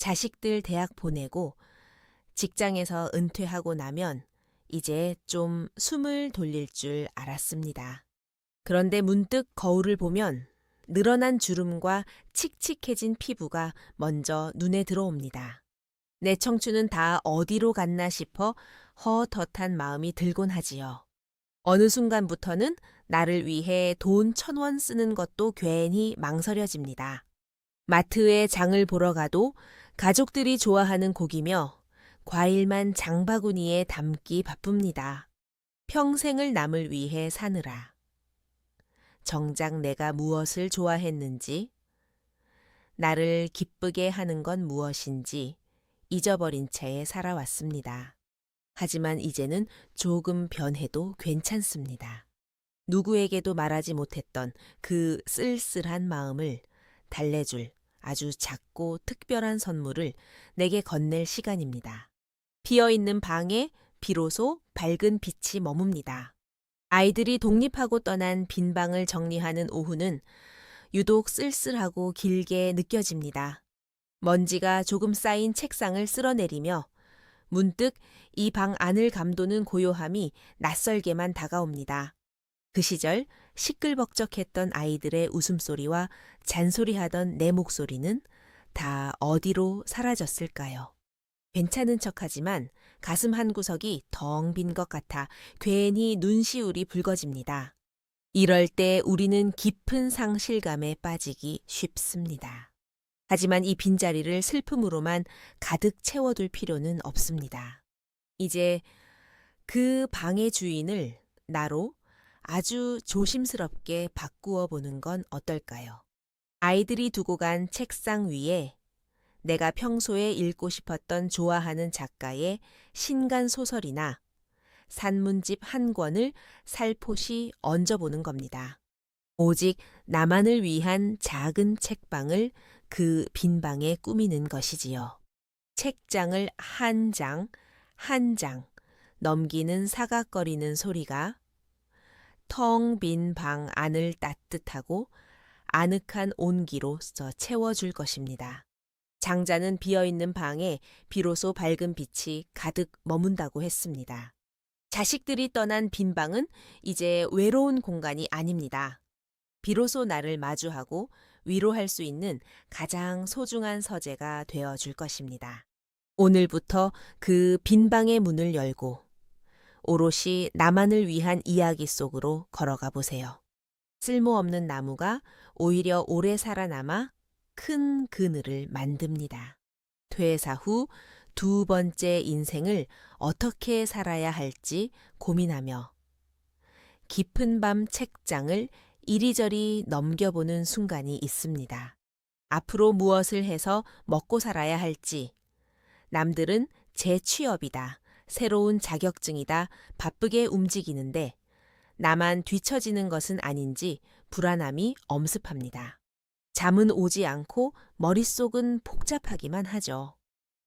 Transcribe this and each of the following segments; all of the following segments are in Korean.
자식들 대학 보내고 직장에서 은퇴하고 나면 이제 좀 숨을 돌릴 줄 알았습니다. 그런데 문득 거울을 보면 늘어난 주름과 칙칙해진 피부가 먼저 눈에 들어옵니다. 내 청춘은 다 어디로 갔나 싶어 헛헛한 마음이 들곤 하지요. 어느 순간부터는 나를 위해 돈 1,000원 쓰는 것도 괜히 망설여집니다. 마트에 장을 보러 가도 가족들이 좋아하는 고기며 과일만 장바구니에 담기 바쁩니다. 평생을 남을 위해 사느라. 정작 내가 무엇을 좋아했는지, 나를 기쁘게 하는 건 무엇인지 잊어버린 채 살아왔습니다. 하지만 이제는 조금 변해도 괜찮습니다. 누구에게도 말하지 못했던 그 쓸쓸한 마음을 달래줄 아주 작고 특별한 선물을 내게 건넬 시간입니다. 비어있는 방에 비로소 밝은 빛이 머뭅니다. 아이들이 독립하고 떠난 빈 방을 정리하는 오후는 유독 쓸쓸하고 길게 느껴집니다. 먼지가 조금 쌓인 책상을 쓸어내리며 문득 이 방 안을 감도는 고요함이 낯설게만 다가옵니다. 그 시절 시끌벅적했던 아이들의 웃음소리와 잔소리하던 내 목소리는 다 어디로 사라졌을까요? 괜찮은 척하지만 가슴 한구석이 덩 빈 것 같아 괜히 눈시울이 붉어집니다. 이럴 때 우리는 깊은 상실감에 빠지기 쉽습니다. 하지만 이 빈자리를 슬픔으로만 가득 채워둘 필요는 없습니다. 이제 그 방의 주인을 나로 아주 조심스럽게 바꾸어 보는 건 어떨까요? 아이들이 두고 간 책상 위에 내가 평소에 읽고 싶었던 좋아하는 작가의 신간 소설이나 산문집 한 권을 살포시 얹어보는 겁니다. 오직 나만을 위한 작은 책방을 그 빈 방에 꾸미는 것이지요. 책장을 한 장, 한 장 넘기는 사각거리는 소리가 텅 빈 방 안을 따뜻하고 아늑한 온기로써 채워줄 것입니다. 장자는 비어있는 방에 비로소 밝은 빛이 가득 머문다고 했습니다. 자식들이 떠난 빈 방은 이제 외로운 공간이 아닙니다. 비로소 나를 마주하고 위로할 수 있는 가장 소중한 서재가 되어줄 것입니다. 오늘부터 그 빈 방의 문을 열고 오롯이 나만을 위한 이야기 속으로 걸어가 보세요. 쓸모없는 나무가 오히려 오래 살아남아 큰 그늘을 만듭니다. 퇴사 후 2번째 인생을 어떻게 살아야 할지 고민하며 깊은 밤 책장을 이리저리 넘겨보는 순간이 있습니다. 앞으로 무엇을 해서 먹고 살아야 할지, 남들은 재취업이다, 새로운 자격증이다, 바쁘게 움직이는데 나만 뒤처지는 것은 아닌지 불안함이 엄습합니다. 잠은 오지 않고 머릿속은 복잡하기만 하죠.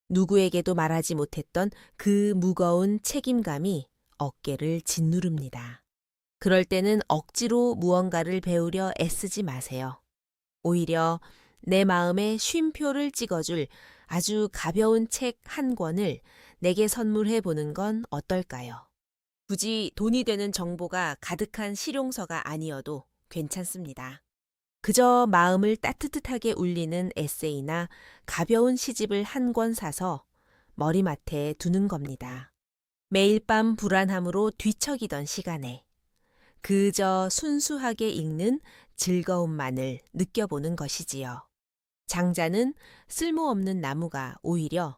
누구에게도 말하지 못했던 그 무거운 책임감이 어깨를 짓누릅니다. 그럴 때는 억지로 무언가를 배우려 애쓰지 마세요. 오히려 내 마음에 쉼표를 찍어줄 아주 가벼운 책 한 권을 내게 선물해 보는 건 어떨까요? 굳이 돈이 되는 정보가 가득한 실용서가 아니어도 괜찮습니다. 그저 마음을 따뜻하게 울리는 에세이나 가벼운 시집을 한 권 사서 머리맡에 두는 겁니다. 매일 밤 불안함으로 뒤척이던 시간에 그저 순수하게 읽는 즐거움만을 느껴보는 것이지요. 장자는 쓸모없는 나무가 오히려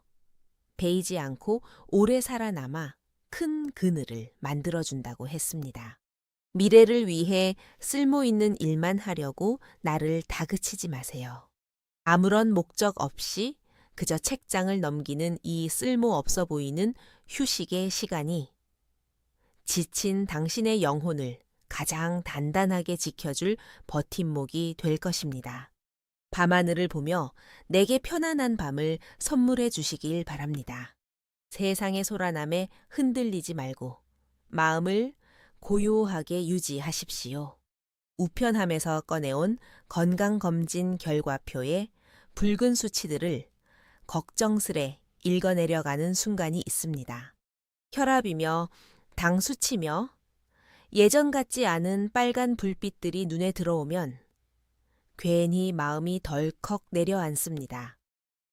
베이지 않고 오래 살아남아 큰 그늘을 만들어준다고 했습니다. 미래를 위해 쓸모있는 일만 하려고 나를 다그치지 마세요. 아무런 목적 없이 그저 책장을 넘기는 이 쓸모없어 보이는 휴식의 시간이 지친 당신의 영혼을 가장 단단하게 지켜줄 버팀목이 될 것입니다. 밤하늘을 보며 내게 편안한 밤을 선물해 주시길 바랍니다. 세상의 소란함에 흔들리지 말고 마음을 고요하게 유지하십시오. 우편함에서 꺼내온 건강검진 결과표의 붉은 수치들을 걱정스레 읽어내려가는 순간이 있습니다. 혈압이며 당 수치며 예전 같지 않은 빨간 불빛들이 눈에 들어오면 괜히 마음이 덜컥 내려앉습니다.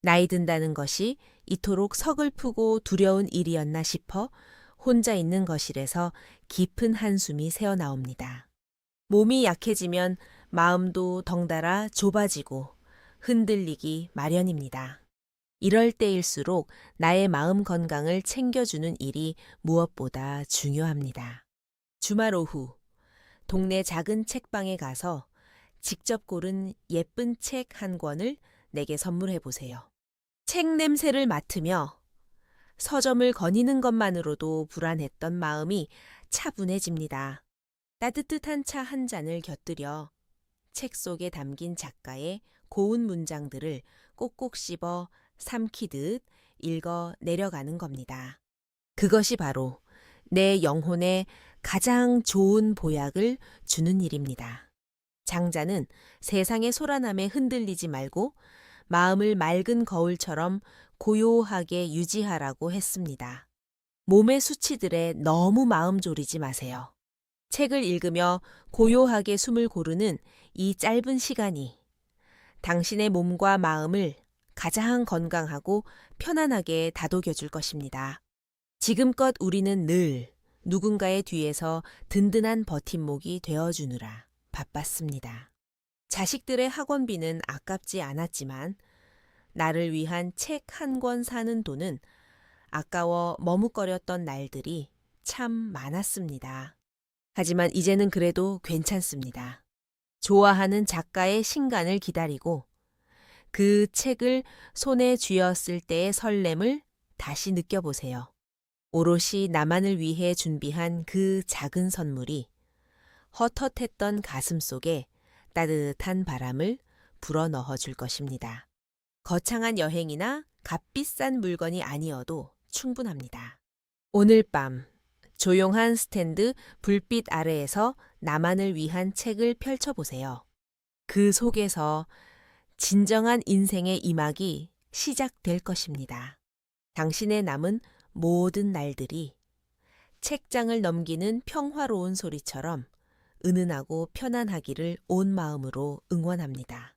나이 든다는 것이 이토록 서글프고 두려운 일이었나 싶어 혼자 있는 거실에서 깊은 한숨이 새어나옵니다. 몸이 약해지면 마음도 덩달아 좁아지고 흔들리기 마련입니다. 이럴 때일수록 나의 마음 건강을 챙겨주는 일이 무엇보다 중요합니다. 주말 오후, 동네 작은 책방에 가서 직접 고른 예쁜 책 한 권을 내게 선물해 보세요. 책 냄새를 맡으며 서점을 거니는 것만으로도 불안했던 마음이 차분해집니다. 따뜻한 차 한 잔을 곁들여 책 속에 담긴 작가의 고운 문장들을 꼭꼭 씹어 삼키듯 읽어 내려가는 겁니다. 그것이 바로 내 영혼에 가장 좋은 보약을 주는 일입니다. 장자는 세상의 소란함에 흔들리지 말고 마음을 맑은 거울처럼 고요하게 유지하라고 했습니다. 몸의 수치들에 너무 마음 졸이지 마세요. 책을 읽으며 고요하게 숨을 고르는 이 짧은 시간이 당신의 몸과 마음을 가장 건강하고 편안하게 다독여 줄 것입니다. 지금껏 우리는 늘 누군가의 뒤에서 든든한 버팀목이 되어주느라 바빴습니다. 자식들의 학원비는 아깝지 않았지만 나를 위한 책 한 권 사는 돈은 아까워 머뭇거렸던 날들이 참 많았습니다. 하지만 이제는 그래도 괜찮습니다. 좋아하는 작가의 신간을 기다리고 그 책을 손에 쥐었을 때의 설렘을 다시 느껴보세요. 오롯이 나만을 위해 준비한 그 작은 선물이 헛헛했던 가슴 속에 따뜻한 바람을 불어넣어 줄 것입니다. 거창한 여행이나 값비싼 물건이 아니어도 충분합니다. 오늘 밤 조용한 스탠드 불빛 아래에서 나만을 위한 책을 펼쳐보세요. 그 속에서 진정한 인생의 이막이 시작될 것입니다. 당신의 남은 모든 날들이 책장을 넘기는 평화로운 소리처럼 은은하고 편안하기를 온 마음으로 응원합니다.